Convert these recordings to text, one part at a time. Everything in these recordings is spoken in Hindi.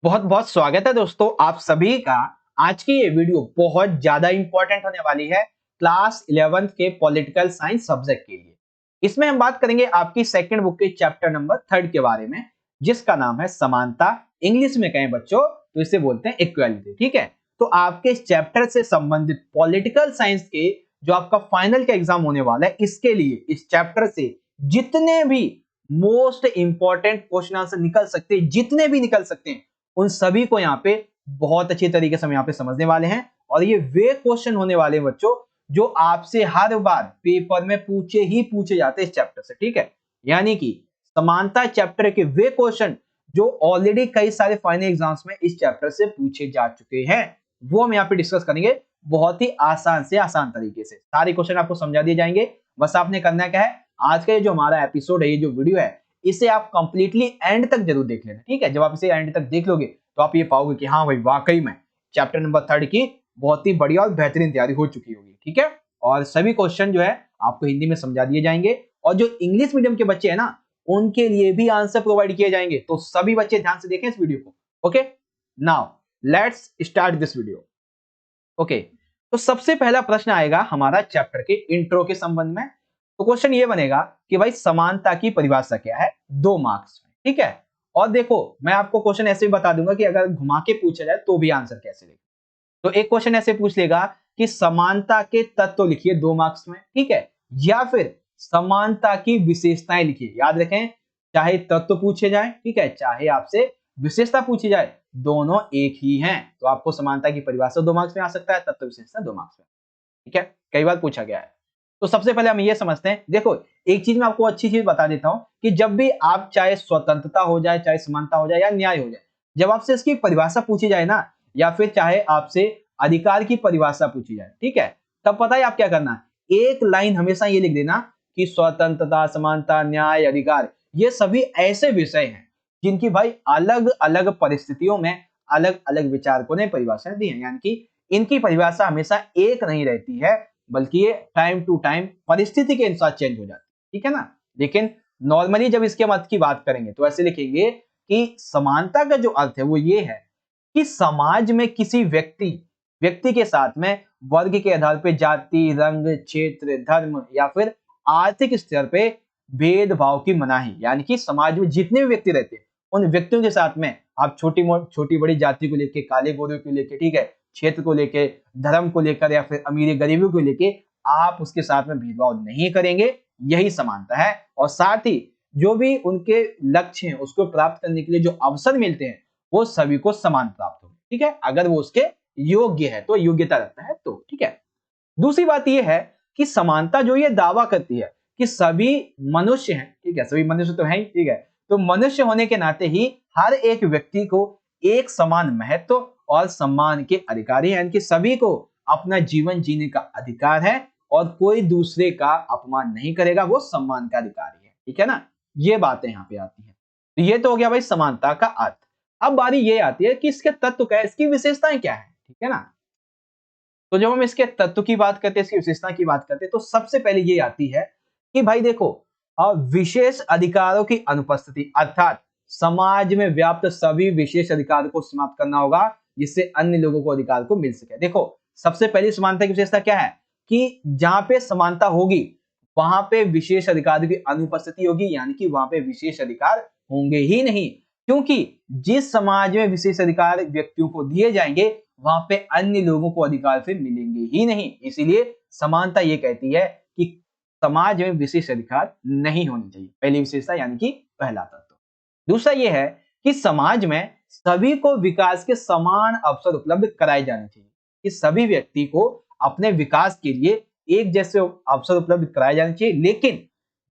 बहुत बहुत स्वागत है दोस्तों आप सभी का। आज की ये वीडियो बहुत ज्यादा इंपॉर्टेंट होने वाली है क्लास 11th के पॉलिटिकल साइंस सब्जेक्ट के लिए। इसमें हम बात करेंगे आपकी सेकंड बुक के चैप्टर नंबर 3 के बारे में, जिसका नाम है समानता। इंग्लिश में कहें बच्चों तो इसे बोलते हैं इक्वालिटी। ठीक है, तो आपके इस चैप्टर से संबंधित पॉलिटिकल साइंस के जो आपका फाइनल का एग्जाम होने वाला है, इसके लिए इस चैप्टर से जितने भी मोस्ट इंपॉर्टेंट क्वेश्चन आंसर निकल सकते हैं, जितने भी निकल सकते हैं, उन सभी को यहाँ पे बहुत अच्छी तरीके से हम यहाँ पे समझने वाले हैं। और ये वे क्वेश्चन होने वाले हैं बच्चों जो आपसे हर बार पेपर में पूछे जाते हैं इस चैप्टर से। ठीक है, यानी कि समानता चैप्टर के वे क्वेश्चन जो ऑलरेडी कई सारे फाइनल एग्जाम्स में इस चैप्टर से पूछे जा चुके हैं, वो हम यहाँ पे डिस्कस करेंगे बहुत ही आसान से आसान तरीके से। सारे क्वेश्चन आपको समझा दिए जाएंगे। बस आपने करना क्या है, आज का ये जो हमारा एपिसोड है, ये जो वीडियो है, इसे आप कंप्लीटली एंड तक जरूर देख लेना। ठीक है, जब आप इसे एंड तक देख लोगे तो आप ये पाओगे कि हाँ भाई वाकई में चैप्टर नंबर 3 की बहुत ही बढ़िया और बेहतरीन तैयारी हो चुकी होगी। ठीक है, और सभी क्वेश्चन जो है आपको हिंदी में समझा दिए जाएंगे, और जो इंग्लिश मीडियम के बच्चे हैं ना, उनके लिए भी आंसर प्रोवाइड किए जाएंगे। तो सभी बच्चे ध्यान से देखें इस वीडियो को। Okay, now let's start this video. Okay, तो सबसे पहला प्रश्न आएगा हमारा चैप्टर के इंट्रो के संबंध में। तो क्वेश्चन ये बनेगा कि भाई समानता की परिभाषा क्या है, 2 मार्क्स में। ठीक है, और देखो मैं आपको क्वेश्चन ऐसे भी बता दूंगा कि अगर घुमा के पूछा जाए तो भी आंसर कैसे देगा। तो एक क्वेश्चन ऐसे पूछ लेगा कि समानता के तत्व लिखिए 2 मार्क्स में। ठीक है, या फिर समानता की विशेषताएं लिखिए। याद रखें, चाहे तत्व पूछे जाए, ठीक है, चाहे आपसे विशेषता पूछी जाए, दोनों एक ही हैं। तो आपको समानता की परिभाषा 2 मार्क्स में आ सकता है, तत्व विशेषता 2 मार्क्स में। ठीक है, कई बार पूछा गया है। तो सबसे पहले हम ये समझते हैं। देखो, एक चीज मैं आपको अच्छी चीज बता देता हूं कि जब भी आप चाहे स्वतंत्रता हो जाए, चाहे समानता हो जाए या न्याय हो जाए, जब आपसे इसकी परिभाषा पूछी जाए ना, या फिर चाहे आपसे अधिकार की परिभाषा पूछी जाए, ठीक है, तब पता है आप क्या करना है, एक लाइन हमेशा ये लिख देना कि स्वतंत्रता, समानता, न्याय, अधिकार, ये सभी ऐसे विषय हैं जिनकी भाई अलग अलग परिस्थितियों में अलग अलग विचारकों ने परिभाषाएं दी हैं। यानी कि इनकी परिभाषा हमेशा एक नहीं रहती है, बल्कि ये टाइम टू टाइम परिस्थिति के अनुसार चेंज हो जाती है। ठीक है ना, लेकिन नॉर्मली जब इसके मत की बात करेंगे तो ऐसे लिखेंगे कि समानता का जो अर्थ है वो ये है कि समाज में किसी व्यक्ति के साथ में वर्ग के आधार पे जाति, रंग, क्षेत्र, धर्म या फिर आर्थिक स्तर पे भेदभाव की मनाही। यानी कि समाज में जितने भी व्यक्ति रहते हैं, उन व्यक्तियों के साथ में आप छोटी बड़ी जाति को लेके, काले गोरे को लेके, ठीक है, क्षेत्र को लेके, धर्म को लेकर या फिर अमीरी गरीबी को लेके आप उसके साथ में भेदभाव नहीं करेंगे। यही समानता है। और साथ ही जो भी उनके लक्ष्य हैं उसको प्राप्त करने के लिए जो अवसर मिलते हैं, वो सभी को समान प्राप्त हो। ठीक है, अगर वो उसके योग्य है तो, योग्यता रखता है तो। ठीक है, दूसरी बात यह है कि समानता जो ये दावा करती है कि सभी मनुष्य हैं, ठीक है, सभी मनुष्य तो हैं ही, ठीक है, तो मनुष्य होने के नाते ही हर एक व्यक्ति को एक समान महत्व और सम्मान के अधिकारी हैं। यानी कि सभी को अपना जीवन जीने का अधिकार है और कोई दूसरे का अपमान नहीं करेगा, वो सम्मान का अधिकारी है। ठीक है ना, ये बातें यहाँ पे आती हैं। तो ये तो हो गया भाई समानता का अर्थ। अब बारी ये आती है कि इसके तत्व क्या है, इसकी विशेषताएं क्या है। ठीक है ना, तो जब हम इसके तत्व की बात करते हैं, इसकी विशेषता की बात करते हैं, तो सबसे पहले ये आती है कि भाई देखो, विशेष अधिकारों की अनुपस्थिति, अर्थात समाज में व्याप्त सभी विशेष अधिकारों को समाप्त करना होगा जिससे अन्य लोगों को अधिकार को मिल सके। देखो, सबसे पहली समानता की विशेषता क्या है कि जहां पे समानता होगी वहां पे विशेष अधिकारों की अनुपस्थिति होगी, यानी कि वहां पे विशेष अधिकार होंगे ही नहीं। क्योंकि जिस समाज में विशेष अधिकार व्यक्तियों को दिए जाएंगे, वहां पे अन्य लोगों को अधिकार फिर मिलेंगे ही नहीं। इसीलिए समानता ये कहती है कि समाज में विशेष अधिकार नहीं होने चाहिए, पहली विशेषता, यानी कि पहला तत्व। दूसरा ये है कि समाज में सभी को विकास के समान अवसर उपलब्ध कराए जाने चाहिए, कि सभी व्यक्ति को अपने विकास के लिए एक जैसे अवसर उपलब्ध कराए जाने चाहिए, लेकिन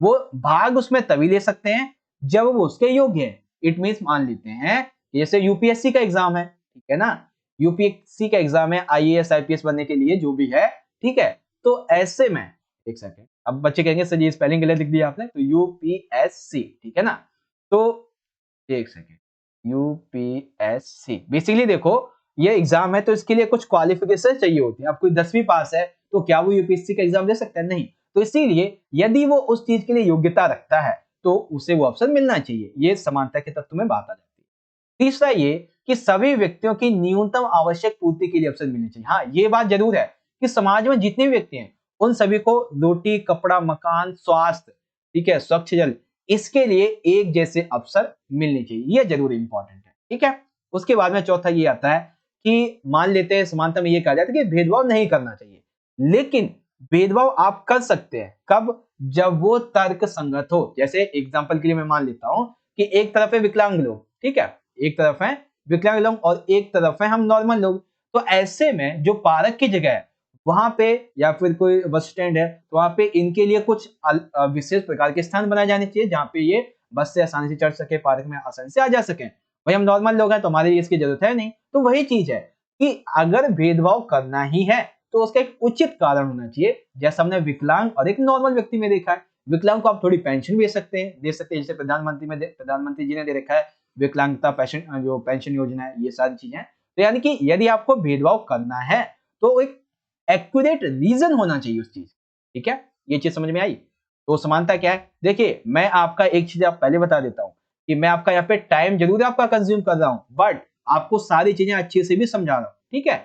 वो भाग उसमें तभी ले सकते हैं जब वो उसके योग्य है। इट मीन्स मान लेते हैं जैसे यूपीएससी का एग्जाम है, ठीक है ना, यूपीएससी का एग्जाम है आईएएस आईपीएस बनने के लिए जो भी है, ठीक है, तो ऐसे में एक सेकेंड, अब बच्चे कहेंगे सर ये स्पेलिंग गलत लिख दिया आपने, तो यूपीएससी, ठीक है ना, तो एक सेकेंड, यूपीएससी बेसिकली देखो ये एग्जाम है तो इसके लिए कुछ क्वालिफिकेशन चाहिए होती है। अब कोई 10वीं पास है तो क्या वो यूपीएससी का एग्जाम दे सकता है? नहीं। तो इसीलिए यदि वो उस चीज के लिए योग्यता रखता है तो उसे वो अवसर मिलना चाहिए। ये समानता के तत्व में बात आ जाती है। तीसरा ये कि सभी व्यक्तियों की न्यूनतम आवश्यक पूर्ति के लिए अवसर मिलने चाहिए। हाँ, ये बात जरूर है कि समाज में जितने भी व्यक्ति हैं उन सभी को रोटी, कपड़ा, मकान, स्वास्थ्य, ठीक है, स्वच्छ जल, इसके लिए एक जैसे अवसर मिलने चाहिए। ये जरूर इंपॉर्टेंट है, ठीक है। उसके बाद में चौथा ये आता है कि मान लेते हैं समानता में ये कहा जाता है कि भेदभाव नहीं करना चाहिए, लेकिन भेदभाव आप कर सकते हैं कब? जब वो तर्क संगत हो। जैसे एग्जांपल के लिए मैं मान लेता हूं कि एक तरफ है विकलांग लोग, ठीक है, एक तरफ है विकलांग लोग और एक तरफ है हम नॉर्मल लोग। तो ऐसे में जो पार्क की जगह है वहां पे या फिर कोई बस स्टैंड है तो वहां पे इनके लिए कुछ विशेष प्रकार के स्थान बनाए जाने चाहिए जहां पे ये बस से आसानी से चढ़ सके, पार्क में आसानी से आ जा सके। भाई हम नॉर्मल लोग हैं तो हमारे लिए इसकी जरूरत है नहीं। तो वही चीज है कि अगर भेदभाव करना ही है तो उसका एक उचित कारण होना चाहिए। जैसा हमने विकलांग और एक नॉर्मल व्यक्ति में देखा है, विकलांग को आप थोड़ी पेंशन भी दे सकते हैं, जैसे प्रधानमंत्री जी ने दे रखा है विकलांगता पेंशन, जो पेंशन योजना है, ये सारी चीजें। तो यानी कि यदि आपको भेदभाव करना है तो एक एक्यूरेट रीजन होना चाहिए उस चीज, ठीक है। ये चीज समझ में आई? तो समानता क्या है? देखिए मैं आपका एक चीज आप पहले बता देता हूं कि मैं आपका यहाँ पे टाइम जरूर आपका कंज्यूम कर रहा हूं, बट आपको सारी चीजें अच्छे से भी समझा रहा हूं, ठीक है।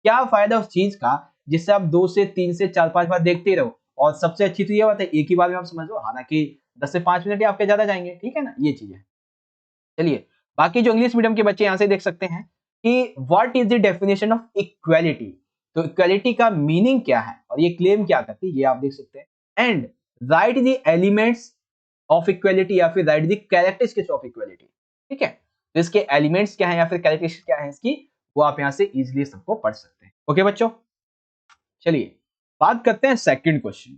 क्या फायदा उस चीज का जिससे आप 2 से 3 से 4-5 बार देखते रहो, और सबसे अच्छी तो ये बात है एक ही बार में आप समझ लो, हालांकि 10 से 5 मिनट ही आपके ज्यादा जाएंगे, ठीक है ना, ये चीज है। चलिए बाकी जो इंग्लिश मीडियम के बच्चे यहां से देख सकते हैं कि what is the definition of equality. तो इक्वालिटी का मीनिंग क्या है और ये क्लेम क्या करती है, ये आप देख सकते हैं। And right the elements of equality या फिर right the characteristics of equality, ठीक है। तो इसके एलिमेंट्स क्या है या फिर कैरेक्टरिस्टिक्स क्या है इसकी, वो आप यहां से इजीली सबको पढ़ सकते हैं। ओके बच्चों, चलिए बात करते हैं सेकंड क्वेश्चन।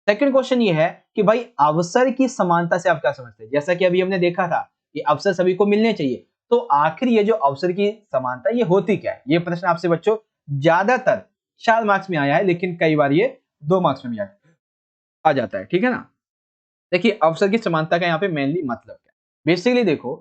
सेकंड क्वेश्चन ये है कि भाई अवसर की समानता से आप क्या समझते हैं? जैसा कि अभी हमने देखा था कि अवसर सभी को मिलने चाहिए, तो आखिर ये जो अवसर की समानता ये होती क्या है? ये प्रश्न आपसे बच्चों ज्यादातर 4 मार्क्स में आया है, लेकिन कई बार ये 2 मार्क्स में भी आ जाता है, ठीक है ना। देखिए अवसर की समानता का यहाँ पे मेनली मतलब क्या है? बेसिकली देखो,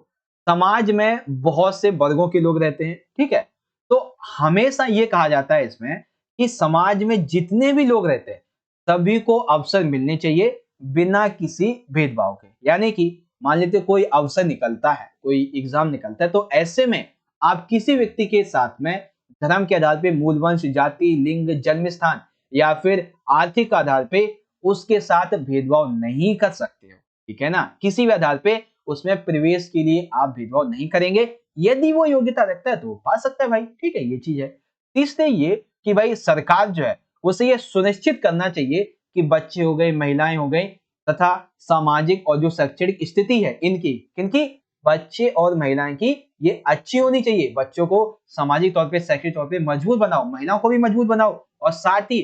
समाज में बहुत से वर्गों के लोग रहते हैं, ठीक है। तो हमेशा ये कहा जाता है इसमें कि समाज में जितने भी लोग रहते हैं सभी को अवसर मिलने चाहिए बिना किसी भेदभाव के। यानी कि मान लेते कोई अवसर निकलता है, कोई एग्जाम निकलता है, तो ऐसे में आप किसी व्यक्ति के साथ में धर्म के आधार पे, मूल वंश, जाति, लिंग, जन्म स्थान या फिर आर्थिक आधार पे उसके साथ भेदभाव नहीं कर सकते हो, ठीक है ना। किसी भी आधार पे उसमें प्रवेश के लिए आप भेदभाव नहीं करेंगे। यदि वो योग्यता रखता है तो वो पा सकता है भाई, ठीक है, ये चीज है। तीसरे ये कि भाई सरकार जो है उसे ये सुनिश्चित करना चाहिए कि बच्चे हो गए, महिलाएं हो गई तथा सामाजिक और जो शैक्षणिक स्थिति है इनकी, किनकी, बच्चे और महिलाएं की, ये अच्छी होनी चाहिए। बच्चों को सामाजिक तौर पे, शैक्षणिक तौर पे मजबूत बनाओ, महिलाओं को भी मजबूत बनाओ, और साथ ही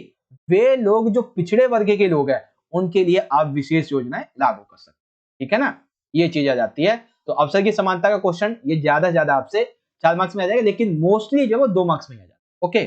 वे लोग जो पिछड़े वर्ग के लोग हैं उनके लिए आप विशेष योजनाएं लागू कर सकते हैं, ठीक है ना। ये चीज आ जाती है। तो अवसर की समानता का क्वेश्चन ये ज्यादा से ज्यादा आपसे 4 मार्क्स में आ जाएगा, लेकिन मोस्टली जो है वो 2 मार्क्स में आ जाएगा। ओके,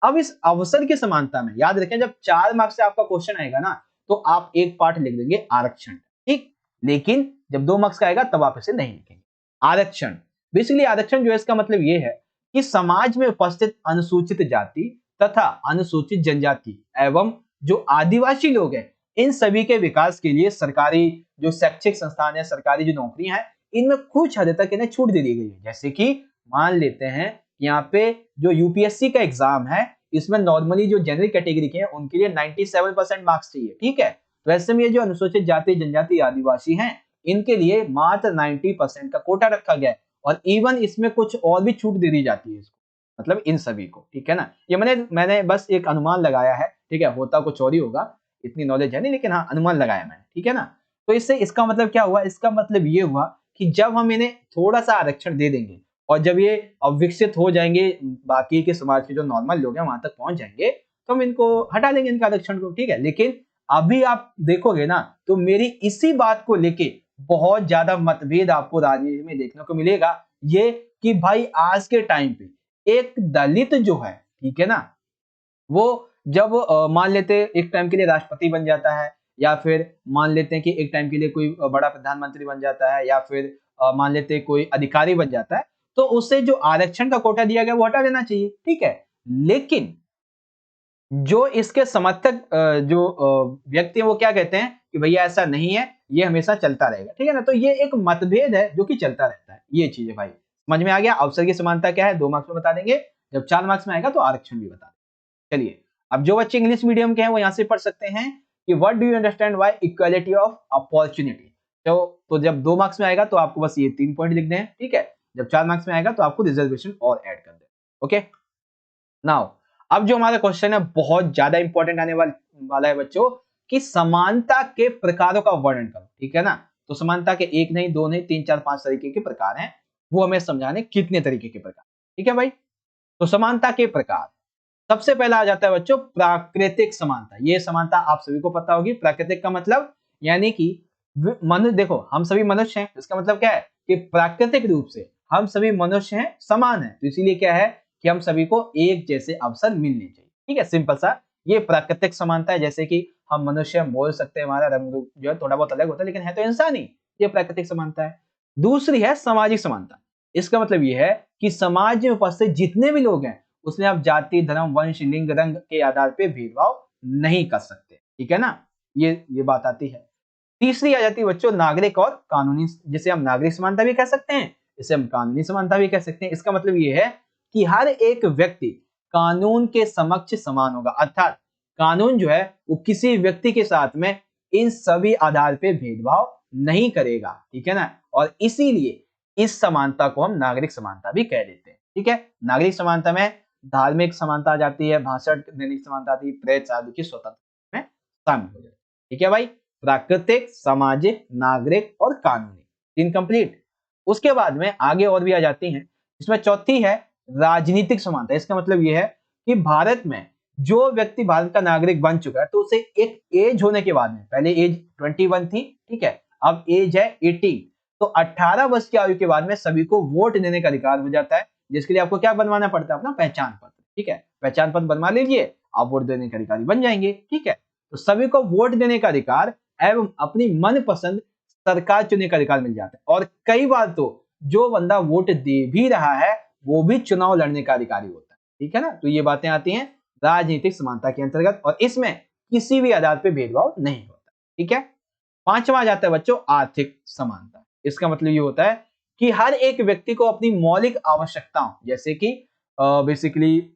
अब इस अवसर की समानता में याद रखें जब 4 मार्क्स से आपका क्वेश्चन आएगा ना तो आप एक पार्ट लिख देंगे आरक्षण, ठीक। लेकिन जब 2 मार्क्स का आएगा तब आप इसे नहीं लिखेंगे। आरक्षण, बेसिकली आरक्षण जो है इसका मतलब ये है कि समाज में उपस्थित अनुसूचित जाति तथा अनुसूचित जनजाति एवं जो आदिवासी लोग हैं इन सभी के विकास के लिए सरकारी जो शैक्षिक संस्थान है, सरकारी जो नौकरियां हैं, इनमें कुछ हद तक इन्हें छूट दे दी गई है। जैसे कि मान लेते हैं यहाँ पे जो यूपीएससी का एग्जाम है इसमें नॉर्मली जो जनरल कैटेगरी के हैं उनके लिए 97% मार्क्स चाहिए, ठीक है। तो ऐसे में ये जो अनुसूचित जाति, जनजाति, आदिवासी हैं इनके लिए मात्र 90% का कोटा रखा गया है, और इवन इसमें कुछ और भी छूट दे दी जाती है इसको, मतलब इन सभी को, ठीक है ना। ये मैंने बस एक अनुमान लगाया है, ठीक है, होता कुछ और ही होगा, इतनी नॉलेज है नहीं, लेकिन हाँ अनुमान लगाया मैंने, ठीक है ना। तो इससे इसका मतलब क्या हुआ? इसका मतलब ये हुआ कि जब हम इन्हें थोड़ा सा आरक्षण दे देंगे और जब ये अब विकसित हो जाएंगे, बाकी के समाज के जो नॉर्मल लोग हैं वहां तक पहुंच जाएंगे, तो हम इनको हटा देंगे इनका आरक्षण को, ठीक है। लेकिन अभी आप देखोगे ना तो मेरी इसी बात को लेके बहुत ज्यादा मतभेद आपको राजनीति में देखने को मिलेगा। ये कि भाई आज के टाइम पे एक दलित जो है, ठीक है ना, वो जब मान लेते एक टाइम के लिए राष्ट्रपति बन जाता है, या फिर मान लेते हैं कि एक टाइम के लिए कोई बड़ा प्रधानमंत्री बन जाता है, या फिर मान लेते हैं कोई अधिकारी बन जाता है, तो उसे जो आरक्षण का कोटा दिया गया वो हटा देना चाहिए, ठीक है। लेकिन जो इसके समर्थक जो व्यक्ति हैं वो क्या कहते हैं कि भैया ऐसा नहीं है, ये हमेशा चलता रहेगा, ठीक है ना। तो ये एक मतभेद है जो कि चलता रहता है, ये चीज है भाई, समझ में आ गया अवसर की समानता क्या है, 2 मार्क्स में बता देंगे, जब 4 मार्क्स में आएगा तो आरक्षण भी बता देंगे। चलिए, अब जो बच्चे इंग्लिश मीडियम के हैं वो यहाँ से पढ़ सकते हैं कि what do you understand by equality of opportunity. तो जब 2 मार्क्स में आएगा तो आपको बस ये 3 पॉइंट लिख दें, ठीक है। जब 4 मार्क्स में आएगा तो आपको रिजर्वेशन और ऐड कर दें। ओके, नाउ अब जो हमारा क्वेश्चन है बहुत ज्यादा इंपॉर्टेंट आने वाला है बच्चों, कि समानता के प्रकारों का वर्णन करो, ठीक है ना। तो समानता के 1 नहीं, 2 नहीं, 3 4 5 तरीके के प्रकार हैं, वो हमें समझाने कितने तरीके के प्रकार, ठीक है भाई। तो समानता के प्रकार, सबसे पहला आ जाता है बच्चों प्राकृतिक समानता। ये समानता आप सभी को पता होगी। प्राकृतिक का मतलब यानी कि मनुष्य, देखो हम सभी मनुष्य हैं, इसका मतलब क्या है कि प्राकृतिक रूप से हम सभी मनुष्य हैं, समान है, तो इसीलिए क्या है कि हम सभी को एक जैसे अवसर मिलने चाहिए, ठीक है, सिंपल सा ये प्राकृतिक समानता है। जैसे कि हम मनुष्य हम बोल सकते हैं, हमारा रंग रूप जो है थोड़ा बहुत अलग होता है लेकिन है तो इंसान ही, ये प्राकृतिक समानता है। दूसरी है सामाजिक समानता। इसका मतलब ये है कि समाज में उपस्थित जितने भी लोग हैं उसमें आप जाति, धर्म, वंश, लिंग, रंग के आधार पे भेदभाव नहीं कर सकते, ठीक है ना। ये बात आती है। तीसरी आ जाती है बच्चों नागरिक और कानूनी, जिसे हम नागरिक समानता भी कह सकते हैं, इसे हम कानूनी समानता भी कह सकते हैं। इसका मतलब ये है कि हर एक व्यक्ति कानून के समक्ष समान होगा, अर्थात कानून जो है वो किसी व्यक्ति के साथ में इन सभी आधार पे भेदभाव नहीं करेगा, ठीक है ना। और इसीलिए इस समानता को हम नागरिक समानता भी कह देते हैं, ठीक है। नागरिक समानता में धार्मिक समानता आ जाती है, भाषा देने की समानता आती है, प्रेस आदि की स्वतंत्रता में शामिल हो जाती है, ठीक है भाई। प्राकृतिक, सामाजिक, नागरिक और कानूनी, 3 कंप्लीट। उसके बाद में आगे और भी आ जाती हैं। इसमें चौथी है राजनीतिक समानता। इसका मतलब यह है कि भारत में जो व्यक्ति भारत का नागरिक बन चुका है तो उसे एक एज होने के बाद में, पहले एज 21 थी, ठीक है, अब एज है 18, तो 18 वर्ष की आयु के बाद में सभी को वोट देने का अधिकार हो जाता है, जिसके लिए आपको क्या बनवाना पड़ता है, अपना पहचान पत्र, ठीक है। पहचान पत्र बनवा लीजिए, आप वोट देने के अधिकारी बन जाएंगे, ठीक है। तो सभी को वोट देने का अधिकार एवं अपनी मनपसंद सरकार चुनने का अधिकार मिल जाता है। और कई बार तो जो बंदा वोट दे भी रहा है वो भी चुनाव लड़ने का अधिकारी होता है, ठीक है ना। तो ये बातें आती हैं राजनीतिक समानता के अंतर्गत, और इसमें किसी भी आधार पर भेदभाव नहीं होता, ठीक है। पांचवा आ जाता है बच्चों आर्थिक समानता। इसका मतलब ये होता है कि हर एक व्यक्ति को अपनी मौलिक आवश्यकताओं, जैसे कि बेसिकली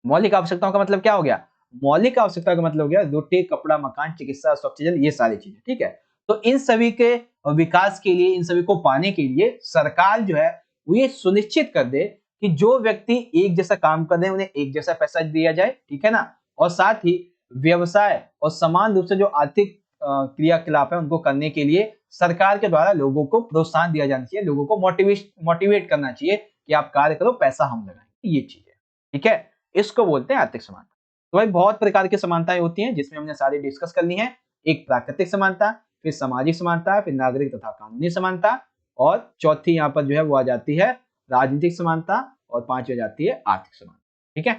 मौलिक आवश्यकताओं का मतलब क्या हो गया, मौलिक आवश्यकता का मतलब हो गया रोटी, कपड़ा, मकान, चिकित्सा, स्वच्छ जल, ये सारी चीजें, ठीक है। तो इन सभी के विकास के लिए, इन सभी को पाने के लिए सरकार जो है वो ये सुनिश्चित कर दे कि जो व्यक्ति एक जैसा काम कर रहे हैं उन्हें एक जैसा पैसा दिया जाए, ठीक है ना। और साथ ही व्यवसाय और समान रूप से जो आर्थिक क्रियाकलाप है उनको करने के लिए सरकार के द्वारा लोगों को प्रोत्साहन दिया जाना चाहिए, लोगों को मोटिवेट करना चाहिए कि आप कार्य करो, पैसा हम लगाएंगे, ये चीज है, ठीक है। इसको बोलते हैं आर्थिक समानता। तो भाई बहुत प्रकार की समानताएं होती हैं जिसमें हमने सारी डिस्कस कर ली हैं। एक प्राकृतिक समानता, फिर सामाजिक समानता, फिर नागरिक तथा कानूनी समानता, और चौथी यहाँ पर जो है वो आ जाती है राजनीतिक समानता, और पांचवी आ जाती है आर्थिक समानता, ठीक है।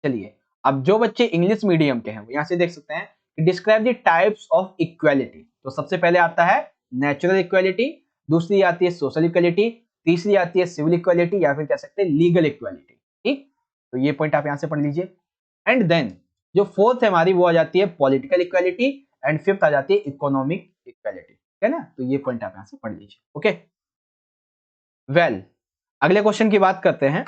चलिए, अब जो बच्चे इंग्लिश मीडियम के हैं वो यहाँ से देख सकते हैं कि describe the types of equality. तो सबसे पहले आता है नेचुरल इक्वालिटी, दूसरी आती है सोशल इक्वालिटी, तीसरी आती है सिविल इक्वालिटी, या फिर कह सकते हैं लीगल इक्वालिटी, ठीक। तो ये पॉइंट आप यहाँ से पढ़ लीजिए। एंड देन जो फोर्थ है हमारी वो आ जाती है पॉलिटिकल इक्वालिटी, एंड फिफ्थ आ जाती है इकोनॉमिक इक्वालिटी, है ना। तो ये पॉइंट आप यहाँ से पढ़ लीजिए, ओके। वेल, अगले क्वेश्चन की बात करते हैं।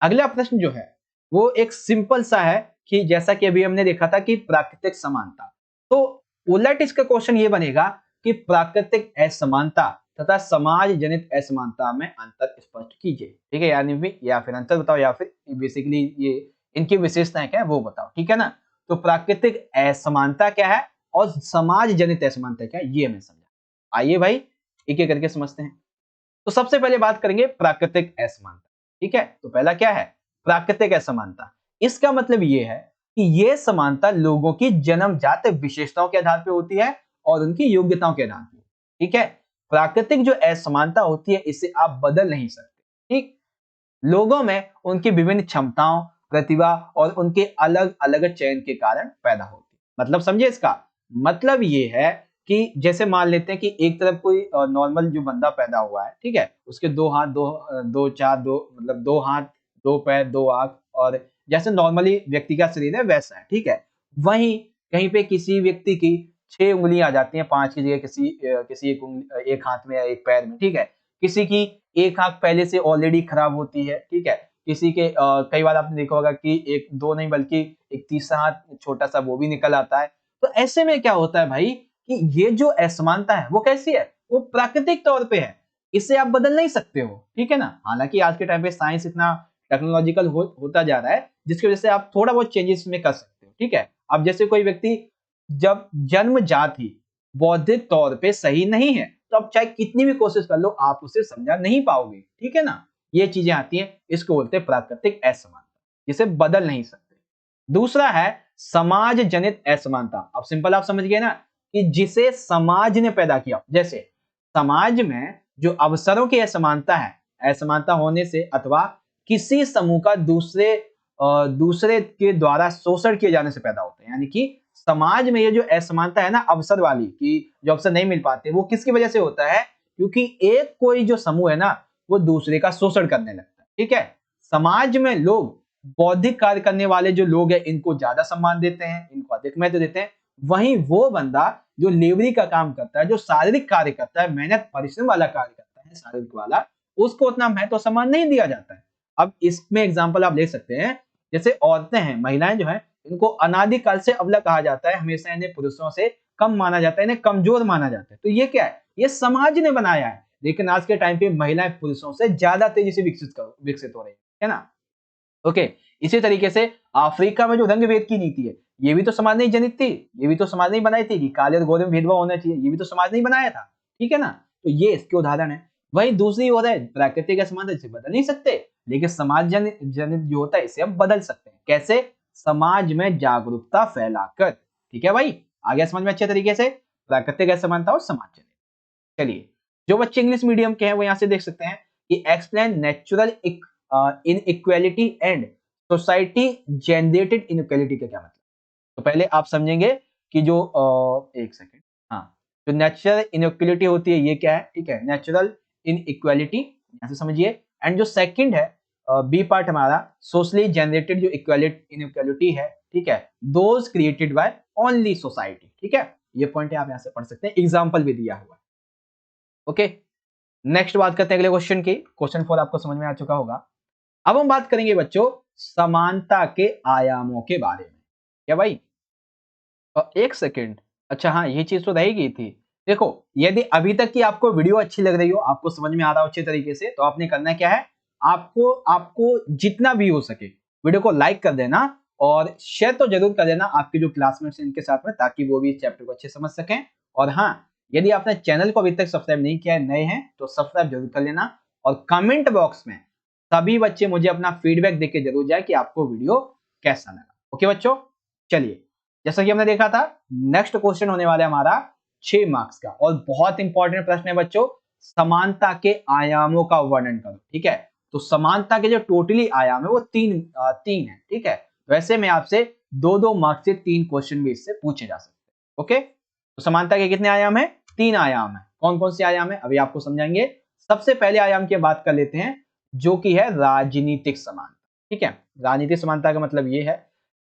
अगला प्रश्न जो है वो एक सिंपल सा है कि जैसा कि अभी हमने देखा था कि प्राकृतिक समानता, तो उलट इसका क्वेश्चन ये बनेगा कि प्राकृतिक असमानता तथा समाज जनित असमानता में अंतर स्पष्ट कीजिए, ठीक है। यानी या फिर अंतर बताओ, या फिर बेसिकली ये इनकी विशेषताएं क्या है वो बताओ, ठीक है ना। तो प्राकृतिक असमानता क्या है और समाज जनित असमानता क्या है ये हमें समझा। आइए भाई एक एक करके समझते हैं। तो सबसे पहले बात करेंगे प्राकृतिक असमानता, ठीक है। तो पहला क्या है प्राकृतिक असमानता। इसका मतलब ये है कि ये समानता लोगों की जन्मजात विशेषताओं के आधार पर होती है और उनकी योग्यताओं के आधार पर, ठीक है। प्राकृतिक जो असमानता होती है इसे आप बदल नहीं सकते, ठीक। लोगों में उनकी विभिन्न क्षमताओं, प्रतिभा और उनके अलग अलग चयन के कारण पैदा होती है। मतलब समझे इसका मतलब ये है कि जैसे मान लेते हैं कि एक तरफ कोई नॉर्मल जो बंदा पैदा हुआ है, ठीक है, उसके दो हाथ, दो चार, दो मतलब दो हाथ, दो पैर, दो आंख, और जैसे नॉर्मली व्यक्ति का शरीर है वैसा है, ठीक है। वहीं कहीं पे किसी व्यक्ति की 6 उंगलियां आ जाती हैं 5 की जगह, किसी एक हाथ में या एक पैर में, ठीक है। किसी की एक आंख पहले से ऑलरेडी खराब होती है, ठीक है, किसी के कई बार आपने देखा होगा कि एक दो नहीं बल्कि एक तीसरा हाथ छोटा सा वो भी निकल आता है। तो ऐसे में क्या होता है भाई कि ये जो असमानता है वो कैसी है, वो प्राकृतिक तौर पे है, इसे आप बदल नहीं सकते हो, ठीक है ना। हालांकि आज के टाइम पे साइंस इतना टेक्नोलॉजिकल होता जा रहा है जिसकी वजह से आप थोड़ा बहुत चेंजेस में कर सकते हो, ठीक है। अब जैसे कोई व्यक्ति जब जन्मजात ही बौद्धिक तौर पे सही नहीं है तो आप चाहे कितनी भी कोशिश कर लो आप उसे समझा नहीं पाओगे, ठीक है ना। ये चीजें आती हैं, इसको बोलते हैं प्राकृतिक असमानता, जिसे बदल नहीं सकते। दूसरा है समाज जनित असमानता। अब सिंपल आप समझ गए ना कि जिसे समाज ने पैदा किया। जैसे समाज में जो अवसरों की असमानता है, असमानता होने से अथवा किसी समूह का दूसरे के द्वारा शोषण किए जाने से पैदा होते हैं। यानी कि समाज में ये जो असमानता है ना अवसर वाली, कि जो अवसर नहीं मिल पाते, वो किसकी वजह से होता है, क्योंकि एक कोई जो समूह है ना वो दूसरे का शोषण करने लगता है, ठीक है। समाज में लोग बौद्धिक कार्य करने वाले जो लोग हैं इनको ज्यादा सम्मान देते हैं, इनको अधिक महत्व देते हैं। वहीं वो बंदा जो लेबरी का काम करता है, जो शारीरिक कार्य करता है, मेहनत परिश्रम वाला कार्य करता है, शारीरिक वाला, उसको उतना महत्व सम्मान नहीं दिया जाता है। अब इसमें एग्जाम्पल आप ले सकते हैं, जैसे औरतें हैं, महिलाएं जो है, इनको अनादिकाल से अबला कहा जाता है, हमेशा इन्हें पुरुषों से कम माना जाता है, इन्हें कमजोर माना जाता है। तो ये क्या है, ये समाज ने बनाया है। लेकिन आज के टाइम पे महिलाएं पुरुषों से ज्यादा तेजी से विकसित हो रही है ना। ओके, इसी तरीके से अफ्रीका में जो रंग भेद की नीति है, ये भी तो समाज ने जनित थी, ये भी तो समाज ने बनाई थी कि काले और गोरे में भेदभाव होना चाहिए, ये भी तो समाज ने बनाया था, ठीक है ना। तो ये इसके उदाहरण है। वहीं दूसरी ओर है प्राकृतिक असमानता, इसे बदल नहीं सकते, लेकिन समाज जनित जनित जो होता है इसे हम बदल सकते हैं। कैसे, समाज में जागरूकता फैलाकर, ठीक है भाई। आगे समझ में अच्छे तरीके से प्राकृतिक असमानता और समाज जनित। चलिए, जो बच्चे इंग्लिश मीडियम के हैं वो यहाँ से देख सकते हैं कि explain natural inequality and society generated inequality का क्या मतलब। तो पहले आप समझेंगे कि जो एक सेकेंड, हाँ, जो नेचुरल इनइक्वालिटी होती है ये क्या है, ठीक है, नेचुरल इनइक्वालिटी यहां से समझिए। एंड जो सेकंड है बी पार्ट हमारा सोशली जनरेटेड जो इनइक्वालिटी है, ठीक है, those created by only society, ठीक है। ये पॉइंट आप यहां से पढ़ सकते हैं, एग्जांपल भी दिया हुआ है। ओके, नेक्स्ट बात करते हैं अगले क्वेश्चन की। क्वेश्चन 4 आपको समझ में आ चुका होगा। अब हम बात करेंगे बच्चों समानता के आयामों के बारे में। क्या भाई, एक सेकेंड, अच्छा हाँ, ये चीज तो रह गई थी। देखो, यदि अभी तक की आपको वीडियो अच्छी लग रही हो, आपको समझ में आ रहा हो अच्छे तरीके से, तो आपने करना क्या है, आपको आपको जितना भी हो सके वीडियो को लाइक कर देना और शेयर तो जरूर कर देना आपके जो क्लासमेट्स हैं इनके साथ में, ताकि वो भी इस चैप्टर को अच्छे समझ सकें। और हाँ, यदि आपने चैनल को अभी तक सब्सक्राइब नहीं किया है, नए हैं, तो सब्सक्राइब जरूर कर लेना। और कमेंट बॉक्स में सभी बच्चे मुझे अपना फीडबैक देके जरूर जाए कि आपको वीडियो कैसा लगा। ओके बच्चों, चलिए, जैसा कि हमने देखा था, नेक्स्ट क्वेश्चन होने वाला है हमारा 6 मार्क्स का, और बहुत इंपॉर्टेंट प्रश्न है बच्चों, समानता के आयामों का वर्णन करो, ठीक है। तो समानता के जो टोटली आयाम है वो तीन है, ठीक है। वैसे में आपसे 2-2 मार्क्स से 3 क्वेश्चन भी इससे पूछे जा सकते हैं। ओके, तो समानता के कितने आयाम है, 3 आयाम है। कौन कौन से आयाम है अभी आपको समझाएंगे। सबसे पहले आयाम की बात कर लेते हैं, जो कि है राजनीतिक समानता, ठीक है। राजनीतिक समानता का मतलब ये है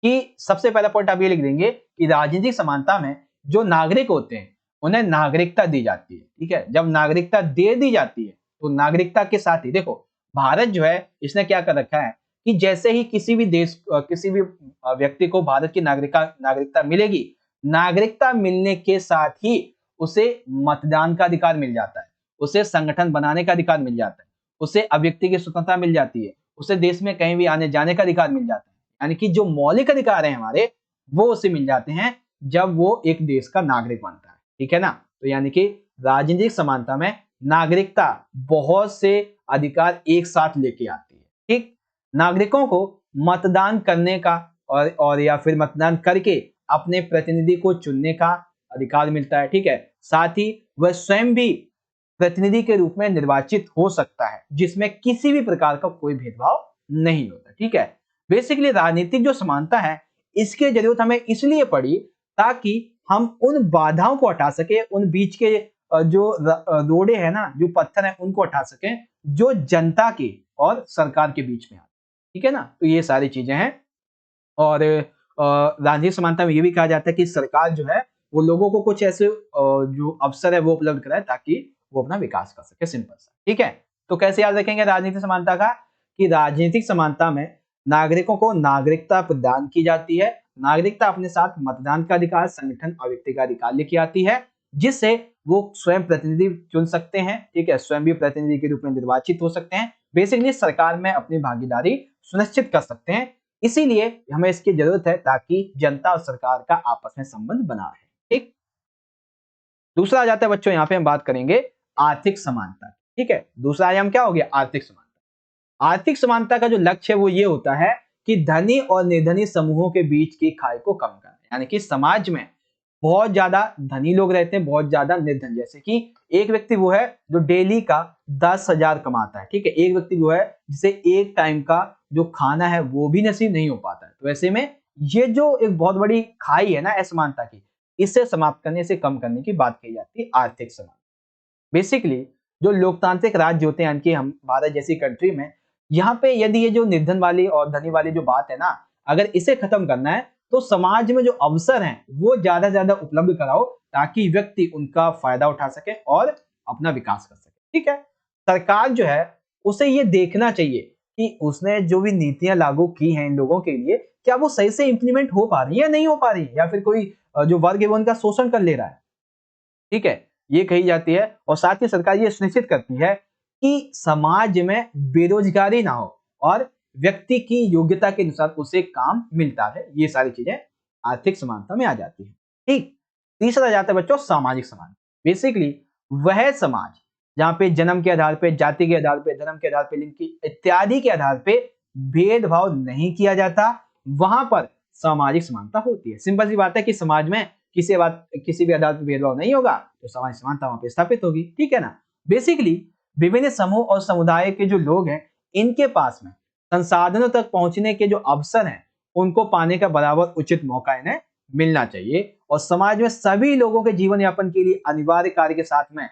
कि सबसे पहला पॉइंट आप ये लिख देंगे कि राजनीतिक समानता में जो नागरिक होते हैं उन्हें नागरिकता दी जाती है, ठीक है। जब नागरिकता दे दी जाती है तो नागरिकता के साथ ही देखो, भारत जो है इसने क्या कर रखा है कि जैसे ही किसी भी देश किसी भी व्यक्ति को भारत की नागरिकता मिलेगी, नागरिकता मिलने के साथ ही उसे मतदान का अधिकार मिल जाता है, उसे संगठन बनाने का अधिकार मिल जाता है, उसे अभिव्यक्ति की स्वतंत्रता मिल जाती है, उसे देश में कहीं भी आने जाने का अधिकार मिल जाता है। यानी कि जो मौलिक अधिकार है हमारे, वो उसे मिल जाते हैं जब वो एक देश का नागरिक बनता है, ठीक है ना। तो यानी कि राजनीतिक समानता में नागरिकता बहुत से अधिकार एक साथ लेके आती है, ठीक। नागरिकों को मतदान करने का और या फिर मतदान करके अपने प्रतिनिधि को चुनने का अधिकार मिलता है, ठीक है। साथ ही वह स्वयं भी प्रतिनिधि के रूप में निर्वाचित हो सकता है, जिसमें किसी भी प्रकार का कोई भेदभाव नहीं होता, ठीक है। बेसिकली राजनीतिक जो समानता है इसकी जरूरत हमें इसलिए पड़ी ताकि हम उन बाधाओं को हटा सके, उन बीच के जो रोड़े हैं ना, जो पत्थर हैं, उनको हटा सकें जो जनता के और सरकार के बीच में आते, ठीक है ना। तो ये सारी चीजें हैं। और राजनीतिक समानता में ये भी कहा जाता है कि सरकार जो है वो लोगों को कुछ ऐसे जो अवसर है वो उपलब्ध कराए ताकि वो अपना विकास कर सके, सिंपल सा, ठीक है। तो कैसे याद रखेंगे राजनीतिक समानता का, कि राजनीतिक समानता में नागरिकों को नागरिकता प्रदान की जाती है। नागरिकता अपने साथ मतदान का अधिकार, संगठन और व्यक्ति का अधिकार लेके आती है, जिससे वो स्वयं प्रतिनिधि चुन सकते हैं, ठीक है, स्वयं भी प्रतिनिधि के रूप में निर्वाचित हो सकते हैं, बेसिकली सरकार में अपनी भागीदारी सुनिश्चित कर सकते हैं। इसीलिए हमें इसकी जरूरत है ताकि जनता और सरकार का आपस में संबंध बना रहे। ठीक, दूसरा आ जाता है बच्चों, यहाँ पे हम बात करेंगे आर्थिक समानता। ठीक है, दूसरा आयाम क्या हो गया, आर्थिक समानता। आर्थिक समानता का जो लक्ष्य है वो ये होता है कि धनी और निर्धनी समूहों के बीच की खाई को कम करना, यानी कि समाज में बहुत ज्यादा धनी लोग रहते हैं, बहुत ज्यादा निर्धन, जैसे कि एक व्यक्ति वो है जो डेली का 10,000 कमाता है, ठीक है, एक व्यक्ति वो है जिसे एक टाइम का जो खाना है वो भी नसीब नहीं हो पाता है। तो ऐसे में ये जो एक बहुत बड़ी खाई है ना असमानता की, इससे समाप्त करने से कम करने की बात कही जाती है आर्थिक समानता। बेसिकली जो लोकतांत्रिक राज्य होते हैं, यानी कि हम भारत जैसी कंट्री में, यहाँ पे यदि ये जो निर्धन वाली और धनी वाली जो बात है ना, अगर इसे खत्म करना है तो समाज में जो अवसर हैं वो ज्यादा से ज्यादा उपलब्ध कराओ, ताकि व्यक्ति उनका फायदा उठा सके और अपना विकास कर सके। ठीक है, सरकार जो है उसे ये देखना चाहिए कि उसने जो भी नीतियां लागू की हैं इन लोगों के लिए, क्या वो सही से इंप्लीमेंट हो पा रही है या नहीं हो पा रही है, या फिर कोई जो वर्ग है वो उनका शोषण कर ले रहा है। ठीक है, ये कही जाती है, और साथ ही सरकार ये सुनिश्चित करती है कि समाज में बेरोजगारी ना हो और व्यक्ति की योग्यता के अनुसार उसे काम मिलता है। ये सारी चीजें आर्थिक समानता में आ जाती है। ठीक, तीसरा आ जाता है बच्चों सामाजिक समानता। बेसिकली वह समाज जहां पे जन्म के आधार पे, जाति के आधार पे, धर्म के आधार पे, लिंग की इत्यादि के आधार पे भेदभाव नहीं किया जाता, वहां पर सामाजिक समानता होती है। सिंपल सी बात है कि समाज में किसी भी आधार पर भेदभाव नहीं होगा तो सामाजिक समानता वहां पे स्थापित होगी। ठीक है ना, बेसिकली विभिन्न समूह और समुदाय के जो लोग हैं, इनके पास में संसाधनों तक पहुंचने के जो अवसर हैं उनको पाने का बराबर उचित मौका इन्हें मिलना चाहिए, और समाज में सभी लोगों के जीवन यापन के लिए अनिवार्य कार्य के साथ में,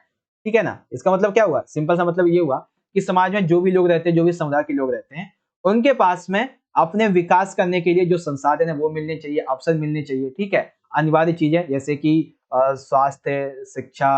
ठीक है ना, इसका मतलब क्या हुआ, सिंपल सा मतलब ये हुआ कि समाज में जो भी लोग रहते हैं, जो भी समुदाय के लोग रहते हैं, उनके पास में अपने विकास करने के लिए जो संसाधन है वो मिलने चाहिए, अवसर मिलने चाहिए। ठीक है, अनिवार्य चीजें जैसे कि स्वास्थ्य, शिक्षा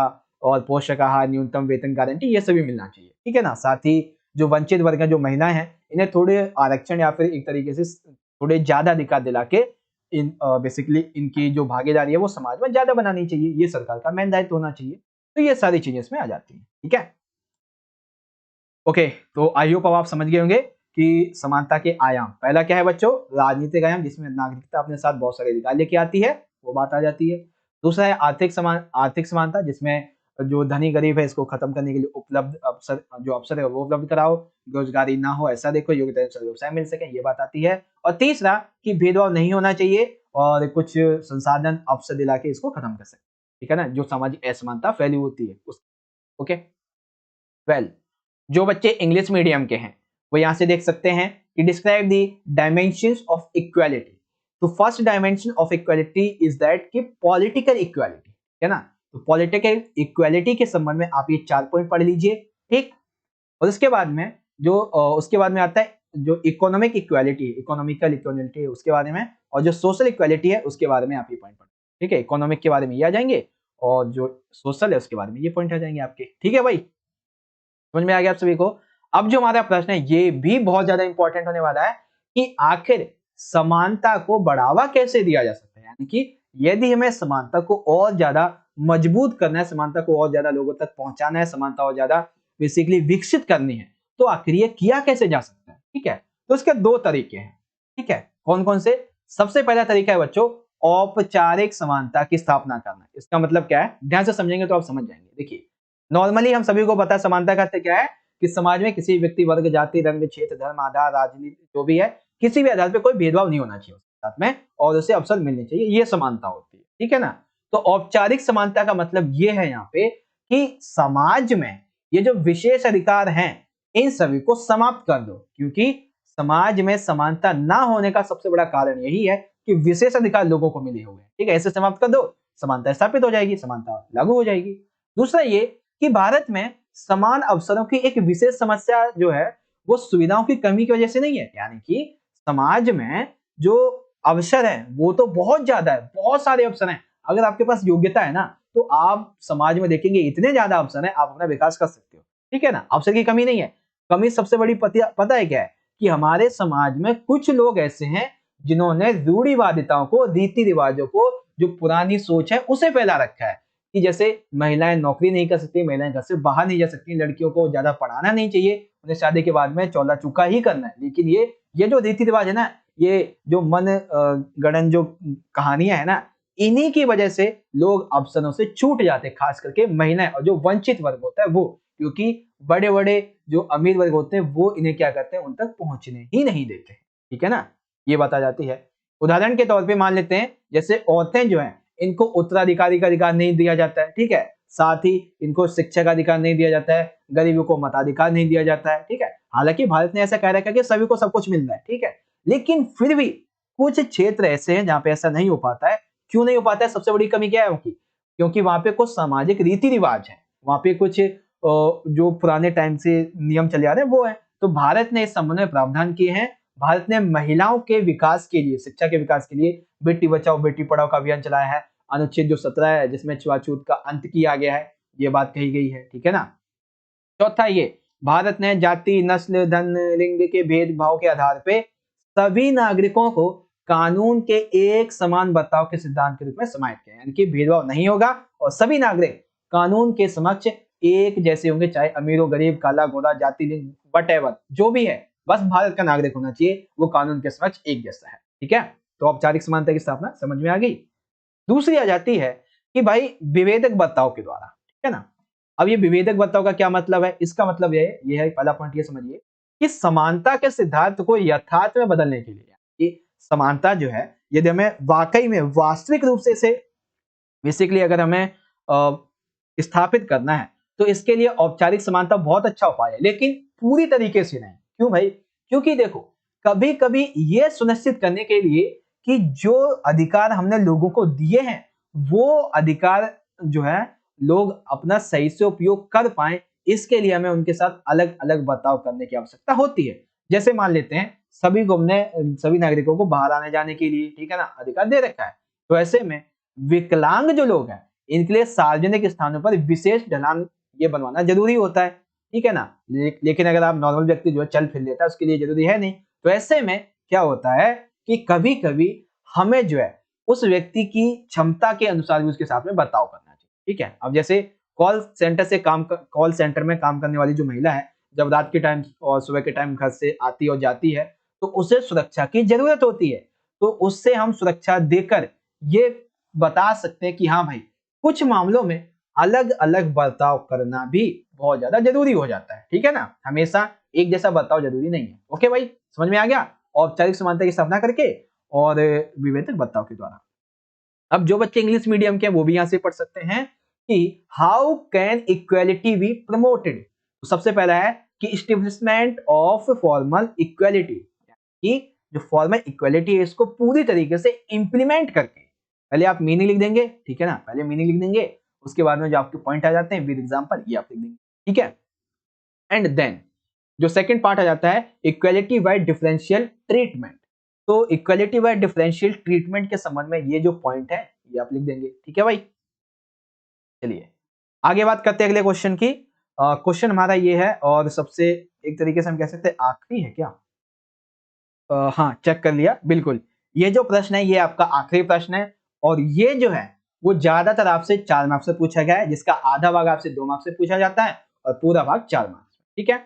और पोषक आहार, न्यूनतम वेतन गारंटी, ये सभी मिलना चाहिए। ठीक है ना, साथ ही जो वंचित वर्ग जो महिलाएं हैं, इन्हें थोड़े आरक्षण या फिर एक तरीके से थोड़े ज्यादा अधिकार दिला के बेसिकली इनकी जो भागीदारी है वो समाज में ज्यादा बनानी चाहिए। ये सरकार का मेन दायित्व होना चाहिए। तो ये सारी चीजें इसमें आ जाती हैं। ठीक है, ओके, तो आई होप अब आप समझ गए होंगे कि समानता के आयाम, पहला क्या है बच्चों, राजनीतिक आयाम, जिसमें नागरिकता अपने साथ बहुत सारे अधिकार लेके आती है, वो बात आ जाती है। दूसरा है आर्थिक समानता, जिसमें जो धनी गरीब है इसको खत्म करने के लिए उपलब्ध अवसर है वो उपलब्ध कराओ, बेरोजगारी ना हो ऐसा देखो, योग्यता अनुसार व्यवसाय मिल सके, ये बात आती है। और तीसरा कि भेदभाव नहीं होना चाहिए और कुछ संसाधन अवसर दिला के इसको खत्म कर सके। ठीक है ना, जो सामाजिक असमानता फैली होती है उस, ओके, वेल, जो बच्चे इंग्लिश मीडियम के हैं वो यहां से देख सकते हैं कि describe the dimensions of equality. तो first dimension of equality is that कि पॉलिटिकल इक्वालिटी, है ना, तो पॉलिटिकल इक्वालिटी के संबंध में आप ये 4 पॉइंट पढ़ लीजिए। ठीक, और उसके बाद में उसके बाद में आता है जो इकोनॉमिक इक्वालिटी, इकोनॉमिकल इक्वालिटी उसके बारे में, और जो सोशल इक्वालिटी है उसके बारे में आप ये पॉइंट पढ़। ठीक है, इकोनॉमिक के बारे में ये आ जाएंगे और जो सोशल है उसके बारे में ये पॉइंट आ जाएंगे आपके। ठीक है भाई, समझ में आ गया आप सभी को। अब जो हमारा प्रश्न है ये भी बहुत ज्यादा इंपॉर्टेंट होने वाला है कि आखिर समानता को बढ़ावा कैसे दिया जा सकता है, यानी कि यदि हमें समानता को और ज्यादा मजबूत करना है, समानता को और ज्यादा लोगों तक पहुंचाना है, समानता और ज्यादा बेसिकली विकसित करनी है, तो आखिर ये किया कैसे जा सकता है। ठीक है, तो इसके 2 तरीके हैं। ठीक है, कौन कौन से, सबसे पहला तरीका है बच्चों औपचारिक समानता की स्थापना करना। इसका मतलब क्या है, ध्यान से समझेंगे तो आप समझ जाएंगे। देखिए, नॉर्मली हम सभी को पता है समानता का अर्थ क्या है, कि समाज में किसी व्यक्ति, वर्ग, जाति, रंग, क्षेत्र, धर्म, आधार, राजनीति जो भी है, किसी भी आधार पे कोई भेदभाव नहीं होना चाहिए उसके साथ में, और उसे अवसर मिलने चाहिए, ये समानता होती है। ठीक है ना, तो औपचारिक समानता का मतलब ये है यहाँ पे कि समाज में ये जो विशेष अधिकार हैं इन सभी को समाप्त कर दो, क्योंकि समाज में समानता ना होने का सबसे बड़ा कारण यही है कि विशेष अधिकार लोगों को मिले हुए हैं। ठीक है, ऐसे समाप्त कर दो, समानता स्थापित हो जाएगी, समानता लागू हो जाएगी। दूसरा ये कि भारत में समान अवसरों की एक विशेष समस्या जो है वो सुविधाओं की कमी की वजह से नहीं है, यानी कि समाज में जो अवसर है वो तो बहुत ज्यादा है, बहुत सारे अवसर हैं। अगर आपके पास योग्यता है ना तो आप समाज में देखेंगे इतने ज्यादा अवसर हैं, आप अपना विकास कर सकते हो। ठीक है ना, अवसर की कमी नहीं है। कमी सबसे बड़ी पता है क्या है कि हमारे समाज में कुछ लोग ऐसे हैं जिन्होंने रूढ़िवादिताओं को, रीति रिवाजों को, जो पुरानी सोच है उसे फैला रखा है कि जैसे महिलाएं नौकरी नहीं कर सकती, महिलाएं घर से बाहर नहीं जा सकती, लड़कियों को ज्यादा पढ़ाना नहीं चाहिए, उन्हें शादी के बाद में चौला चूका ही करना है। लेकिन ये जो रीति रिवाज है ना, ये जो मन गणन जो कहानियां है ना, इन्हीं की वजह से लोग अवसरों से छूट जाते हैं, खास करके महिलाएं और जो वंचित वर्ग होता है वो, क्योंकि बड़े-बड़े जो अमीर वर्ग होते हैं वो इन्हें क्या करते हैं, उन तक पहुंचने ही नहीं देते। ठीक है ना, ये बात आ जाती है। उदाहरण के तौर पे मान लेते हैं जैसे औरतें जो हैं इनको उत्तराधिकारी का अधिकार नहीं दिया जाता है, ठीक है, साथ ही इनको शिक्षा का अधिकार नहीं दिया जाता है, गरीबों को मताधिकार नहीं दिया जाता है, ठीक है। हालांकि भारत ने ऐसा कह रखा है कि सभी को सब कुछ मिल रहा है, ठीक है, लेकिन फिर भी कुछ क्षेत्र ऐसे हैं जहां पे ऐसा नहीं हो पाता है। क्यों नहीं हो पाता है? सबसे बड़ी कमी क्या है उनकी? क्योंकि वहां पे कुछ सामाजिक रीति रिवाज है, वहां पे कुछ जो पुराने टाइम से नियम चले आ रहे हैं वो है। तो भारत ने इस संबंध में प्रावधान किए हैं। भारत ने महिलाओं के विकास के लिए, शिक्षा के विकास के लिए बेटी बचाओ बेटी पढ़ाओ का अभियान चलाया है। अनुच्छेद जो 17 है जिसमें छुआछूत का अंत किया गया है, ये बात कही गई है, ठीक है ना। चौथा ये, भारत ने जाति, नस्ल, धन, लिंग के भेदभाव के आधार पे सभी नागरिकों को कानून के एक समान बर्ताव के सिद्धांत के रूप में समाहित किया, यानी कि भेदभाव नहीं होगा और सभी नागरिक कानून के समक्ष एक जैसे होंगे, चाहे अमीर हो, गरीब, काला, गोरा, जाति, लिंग, वटेवर जो भी है, बस भारत का नागरिक होना चाहिए, वो कानून के समक्ष एक जैसा है। ठीक है, तो औपचारिक समानता की स्थापना समझ में आ गई। दूसरी आ जाती है कि भाई विभेदक बर्ताव के द्वारा, ठीक है ना। अब ये विभेदक बर्ताव का क्या मतलब है? इसका मतलब ये है, पहला पॉइंट ये समझिए कि समानता के सिद्धांत को यथार्थ में बदलने के लिए, कि समानता जो है यदि हमें वाकई में वास्तविक रूप से इसे बेसिकली अगर हमें स्थापित करना है तो इसके लिए औपचारिक समानता बहुत अच्छा उपाय है, लेकिन पूरी तरीके से नहीं। क्यों भाई? क्योंकि देखो, कभी कभी ये सुनिश्चित करने के लिए कि जो अधिकार हमने लोगों को दिए हैं वो अधिकार जो है लोग अपना सही से उपयोग कर पाए, इसके लिए हमें उनके साथ अलग अलग बर्ताव करने की आवश्यकता होती है। जैसे मान लेते हैं सभी को हमने, सभी नागरिकों को बाहर आने जाने के लिए, ठीक है ना, अधिकार दे रखा है, तो ऐसे में विकलांग जो लोग हैं इनके लिए सार्वजनिक स्थानों पर विशेष ढलान ये बनवाना जरूरी होता है, ठीक है ना। लेकिन अगर आप नॉर्मल व्यक्ति जो है चल फिर लेता है उसके लिए जरूरी है नहीं। तो ऐसे में क्या होता है कि कभी कभी हमें जो है उस व्यक्ति की क्षमता के अनुसार भी उसके साथ में बर्ताव करना चाहिए, ठीक है। अब जैसे कॉल सेंटर में काम करने वाली जो महिला है, जब रात के टाइम और सुबह के टाइम घर से आती और जाती है तो उसे सुरक्षा की जरूरत होती है, तो उससे हम सुरक्षा देकर ये बता सकते हैं कि हाँ भाई, कुछ मामलों में अलग अलग बर्ताव करना भी बहुत ज्यादा जरूरी हो जाता है, ठीक है ना। हमेशा एक जैसा बर्ताव जरूरी नहीं है। ओके भाई, समझ में आ गया? औपचारिक समानता की स्थापना करके और विवेक बर्ताव के द्वारा। अब जो बच्चे इंग्लिश मीडियम के वो भी यहां से पढ़ सकते हैं कि how can equality be promoted. तो सबसे पहला है कि इस्टेब्लिशमेंट ऑफ फॉर्मल इक्वेलिटी, कि जो फॉर्मल इक्वेलिटी है इसको पूरी तरीके से इंप्लीमेंट करके, पहले आप मीनिंग लिख देंगे, ठीक है ना, पहले मीनिंग लिख देंगे, उसके बाद में जो आपके पॉइंट आ जाते हैं विद एग्जांपल ये आप लिख देंगे, ठीक है। एंड देन जो सेकंड पार्ट आ जाता है इक्वेलिटी बाय डिफरेंशियल ट्रीटमेंट। तो इक्वेलिटी बाय डिफरेंशियल ट्रीटमेंट के संबंध में ये जो पॉइंट है ये आप लिख देंगे, ठीक है भाई। चलिए आगे बात करते हैं अगले क्वेश्चन की। क्वेश्चन हमारा ये है और सबसे एक तरीके से हम कह सकते हैं आखिरी है क्या? हाँ, चेक कर लिया, बिल्कुल। ये जो प्रश्न है ये आपका आखिरी प्रश्न है और ये जो है वो ज्यादातर आपसे 4 मार्क्स से पूछा गया है, जिसका आधा भाग आपसे 2 मार्क्स से पूछा जाता है और पूरा भाग 4 मार्क्स, ठीक है।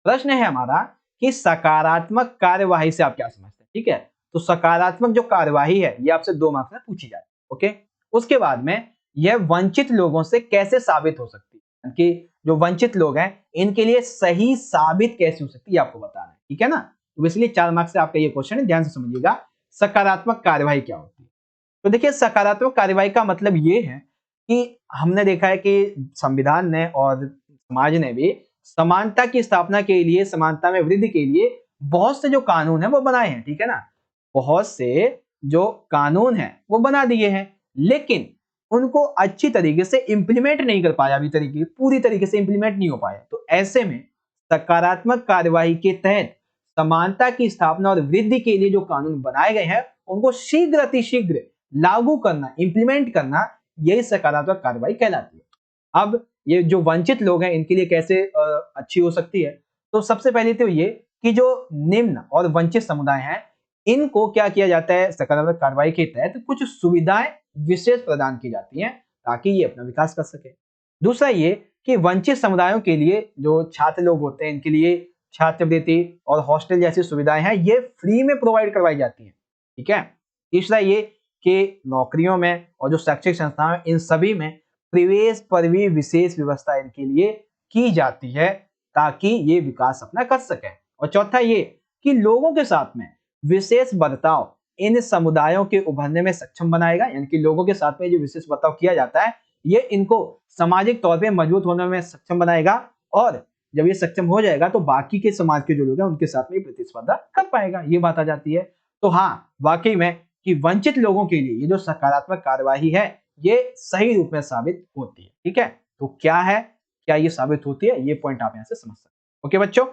प्रश्न है हमारा कि सकारात्मक कार्यवाही से आप क्या समझते हैं, ठीक है। तो सकारात्मक जो कार्यवाही है ये आपसे 2 मार्क्स में पूछी जाती है, ओके। उसके बाद में यह वंचित लोगों से कैसे साबित हो सकती है, कि जो वंचित लोग हैं इनके लिए सही साबित कैसे हो सकती है आपको बताना है, ठीक है ना। तो इसलिए 4 मार्क्स से आपका ये क्वेश्चन है, ध्यान से समझिएगा। सकारात्मक कार्यवाही क्या होती है? तो देखिए सकारात्मक कार्यवाही का मतलब ये है कि हमने देखा है कि संविधान ने और समाज ने भी समानता की स्थापना के लिए, समानता में वृद्धि के लिए बहुत से जो कानून है वो बनाए हैं, ठीक है ना। बहुत से जो कानून है वो बना दिए हैं, लेकिन उनको अच्छी तरीके से इंप्लीमेंट नहीं कर पाया, अभी पूरी तरीके से इंप्लीमेंट नहीं हो पाया। तो ऐसे में सकारात्मक कार्यवाही के तहत समानता की स्थापना और वृद्धि के लिए जो कानून बनाए गए हैं उनको शीघ्र अतिशीघ्र लागू करना, इंप्लीमेंट करना, यही सकारात्मक कार्रवाई कहलाती है। अब ये जो वंचित लोग हैं इनके लिए कैसे अच्छी हो सकती है। तो सबसे पहले तो ये कि जो निम्न और वंचित समुदाय हैं इनको क्या किया जाता है, सकारात्मक कार्रवाई के तहत कुछ सुविधाएं विशेष प्रदान की जाती हैं ताकि ये अपना विकास कर सके। दूसरा ये कि वंचित समुदायों के लिए जो छात्र लोग होते हैं इनके लिए छात्रवृत्ति और हॉस्टल जैसी सुविधाएं हैं ये फ्री में प्रोवाइड करवाई जाती हैं। ठीक है। तीसरा ये कि नौकरियों में और जो शैक्षिक संस्थाएं इन सभी में प्रवेश पर भी विशेष व्यवस्था इनके लिए की जाती है ताकि ये विकास अपना कर सके। और चौथा ये कि लोगों के साथ में विशेष बर्ताव इन समुदायों के उभरने में सक्षम बनाएगा, यानी कि लोगों के साथ में जो विशेष बर्ताव किया जाता है ये इनको सामाजिक तौर पे मजबूत होने में सक्षम बनाएगा और जब ये सक्षम हो जाएगा तो बाकी के समाज के जो लोग हैं उनके साथ में प्रतिस्पर्धा कर पाएगा। ये बात आ जाती है। तो हाँ, वाकई में कि वंचित लोगों के लिए ये जो सकारात्मक कार्यवाही है ये सही रूप में साबित होती है। ठीक है, तो क्या है, क्या ये साबित होती है, ये पॉइंट आप यहां से समझ सकते हैं। ओके बच्चों,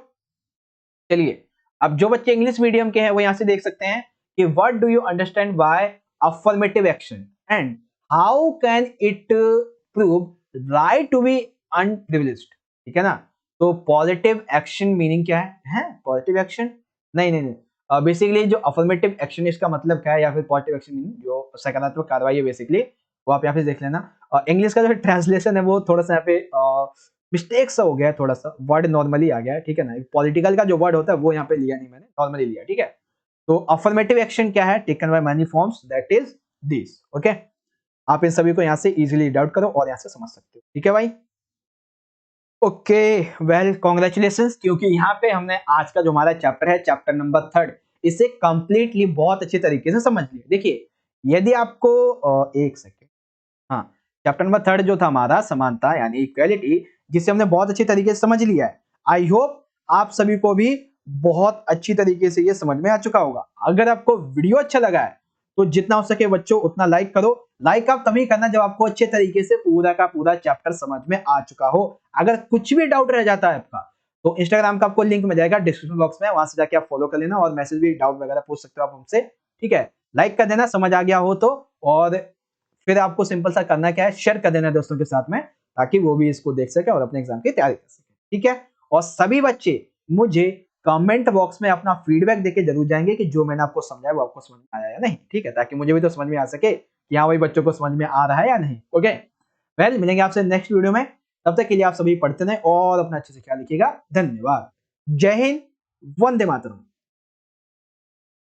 चलिए अब जो बच्चे इंग्लिश मीडियम के हैं वो यहां से देख सकते हैं कि what do you understand by affirmative action and how can it prove right to be unprivileged. ठीक है ना। तो पॉजिटिव एक्शन मीनिंग क्या है पॉजिटिव एक्शन, नहीं नहीं नहीं, बेसिकली जो अफर्मेटिव एक्शन इसका मतलब क्या है या फिर पॉजिटिव एक्शन मीनिंग जो सकारात्मक कार्रवाई है बेसिकली वो आप यहाँ पे देख लेना। इंग्लिश का जो ट्रांसलेशन है वो थोड़ा सा यहाँ पे मिस्टेक सा हो गया है, थोड़ा सा वर्ड नॉर्मली आ गया है। ठीक है ना, पॉलिटिकल का जो वर्ड होता है वो यहाँ पे लिया नहीं मैंने, नॉर्मली लिया। ठीक है, तो अफर्मेटिव एक्शन क्या है, taken by many forms that is this. Okay, आप इन सभी को यहाँ से इजीली रीड आउट करो और यहाँ से समझ सकते हो। ठीक है भाई। ओके वेल कॉन्ग्रेचुलेशंस, क्योंकि यहाँ पे हमने आज का जो हमारा चैप्टर है चैप्टर नंबर 3 इसे कंप्लीटली बहुत अच्छी तरीके से समझ लिया। देखिए यदि आपको एक सेकेंड, हाँ, चैप्टर नंबर 3 जो था हमारा समानता यानी इक्वालिटी, जिसे हमने बहुत अच्छी तरीके से समझ लिया है। आई होप आप सभी को भी बहुत अच्छी तरीके से ये समझ में आ चुका होगा। अगर आपको वीडियो अच्छा लगा है तो जितना हो सके बच्चों उतना लाइक करो। लाइक आप तभी करना जब आपको अच्छे तरीके से पूरा का पूरा चैप्टर समझ में आ चुका हो। अगर कुछ भी डाउट रह जाता है आपका तो इंस्टाग्राम का आपको लिंक मिल जाएगा डिस्क्रिप्शन बॉक्स में, वहां से जाके आप फॉलो कर लेना और मैसेज भी डाउट वगैरह पूछ सकते हो आप हमसे। ठीक है, लाइक कर देना समझ आ गया हो तो, और फिर आपको सिंपल सा करना क्या है, शेयर कर देना दोस्तों के साथ में ताकि वो भी इसको देख सके और अपने एग्जाम की तैयारी कर सके। ठीक है, और सभी बच्चे मुझे कमेंट बॉक्स में अपना फीडबैक देके जरूर जाएंगे कि जो मैंने आपको समझाया वो आपको समझ में आया या नहीं। ठीक है, ताकि मुझे भी तो समझ में आ सके कि हाँ भाई बच्चों को समझ में आ रहा है या नहीं। ओके वेल, मिलेंगे आपसे नेक्स्ट वीडियो में। तब तक के लिए आप सभी पढ़ते रहें और अपना अच्छे से ख्याल रखिएगा। धन्यवाद। जय हिंद, वंदे मातरम।